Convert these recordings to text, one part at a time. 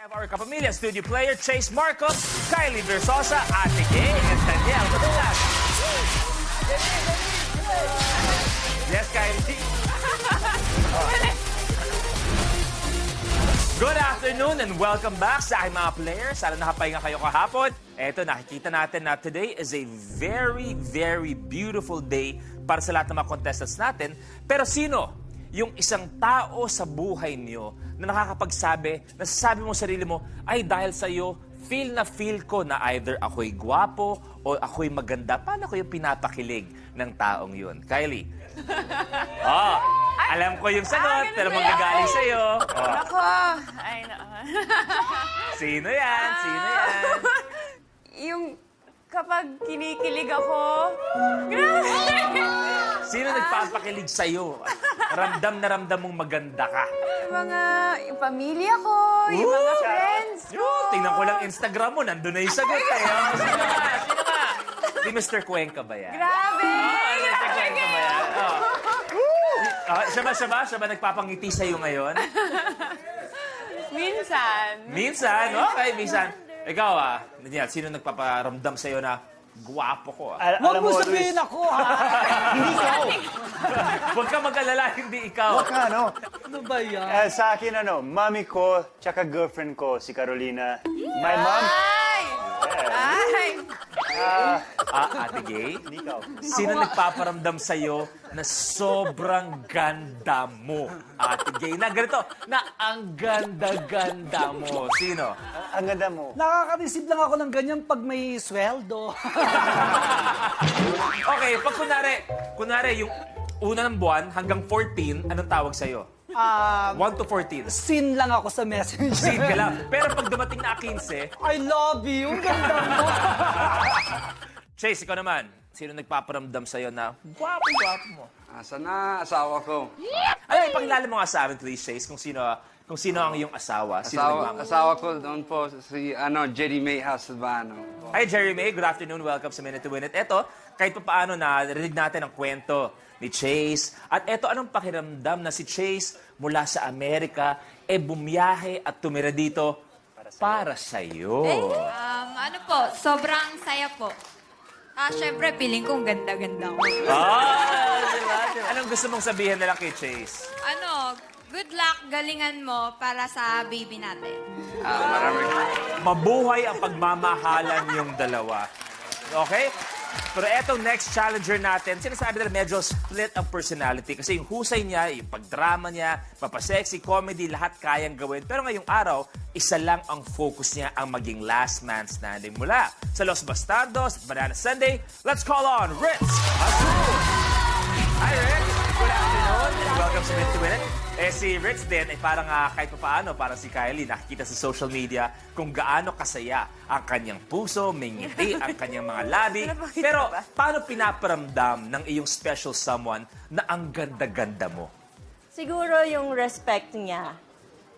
have our Kapamilya studio player, Chase Marcos, Kylie Versosa, Ate Gay, and Danielle Madulas. Yes, Kylie. Good afternoon and welcome back sa aking mga players. Sana nakapahinga kayo kahapon. Eto, nakikita natin na today is a very, very beautiful day para sa lahat ng mga contestants natin. Pero sino yung isang tao sa buhay niyo na nakakapagsabi, nasasabi mo sa sarili mo, ay dahil sa'yo, feel na feel ko na either ako'y gwapo o ako'y maganda. Paano ko yung pinapakilig ng taong yun? Kylie? Oh, alam ko yung sagot, pero manggagaling sa'yo. Oh. Ako! Ay, Sino yan? Sino yan? Yung kapag kinikilig ako, grabe! Sino nagpapakilig sa'yo? Ramdam na ramdam mong maganda ka. Yung pamilya ko, yung mga friends ko. Tingnan ko lang Instagram mo, nandun na yung sagot eh. Oh, sino ka? Sino ka? Si Mr. Cuenca ba yan? Grabe! Mr. Cuenca ba yan? Oh. Siya ba nagpapangiti sa'yo ngayon? Minsan. Minsan? Okay, minsan. Ikaw Daniel, sino nagpaparamdam sa'yo na guwapo ko Huwag mo sabihin ako, ha? Hindi ikaw. Huwag ka mag-alala, hindi ikaw. Huwag ka, no? Ano ba yan? Sa akin, mami ko, tsaka girlfriend ko, si Carolina. My mom, Ay! Ay! Ate Gay? hindi ikaw. Sino nagpaparamdam sa'yo na sobrang ganda mo? Ate Gay, na ganito, na ang ganda-ganda mo. Sino? Ang ganda mo. Nakaka-receive lang ako ng ganyan pag may sweldo. Okay, pag kunwari yung una ng buwan hanggang 14, anong tawag sa'yo? 1 to 14. Sin lang ako sa messenger. Sin ka lang. Pero pag dumating na 15, I love you. Ang ganda mo. Chase, ikaw naman. Sino nagpaparamdam sa'yo na gwapo-gwapo mo? Asa na asawa ko? Ay, pakilala mo nga sa amin, please, Chase, kung sino ang iyong asawa. Asawa ko doon po si Jerry May Hasabano. Hi, Jerry May. Good afternoon. Welcome sa Minute to Win It. Eto, kahit pa paano narinig natin ang kwento ni Chase. At eto, anong pakiramdam na si Chase mula sa Amerika, bumiyahe at tumira dito para sa'yo. Ano po, sobrang saya po. Syempre, feeling kong ganda-ganda ko. Diba? Anong gusto mong sabihin na lang kay Chase? Good luck, galingan mo para sa baby natin. Mabuhay ang pagmamahalan yung dalawa. Okay? Pero etong next challenger natin, sinasabi nila medyo split ang personality kasi yung husay niya, yung pagdrama niya, papasexy, comedy, lahat kayang gawin. Pero ngayong araw, isa lang ang focus niya ang maging last man standing mula sa Los Bastardos, Banana Sunday. Let's call on Ritz Azul! Hi, Ritz! Good afternoon and welcome sa Minute to Win It. Si Ritz din ay parang kahit pa paano, parang si Kylie, nakikita sa social media kung gaano kasaya ang kanyang puso, may ngiti, ang kanyang mga labi. Pero paano pinaparamdam ng iyong special someone na ang ganda-ganda mo? Siguro yung respect niya,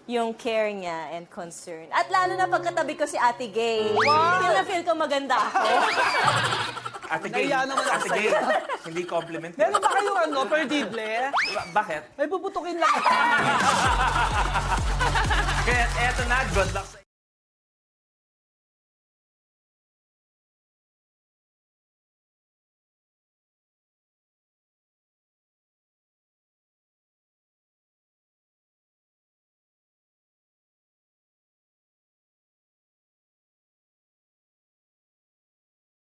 yung care niya and concern. At lalo na pagkatabi ko si Ate Gay. Feel na feel ko maganda ako. Ate Gay, Nahiya naman ako Ate Gay, hindi compliment. Meron ba kayong perdible? Bakit? May puputukin lang. Kaya eto na, good luck sa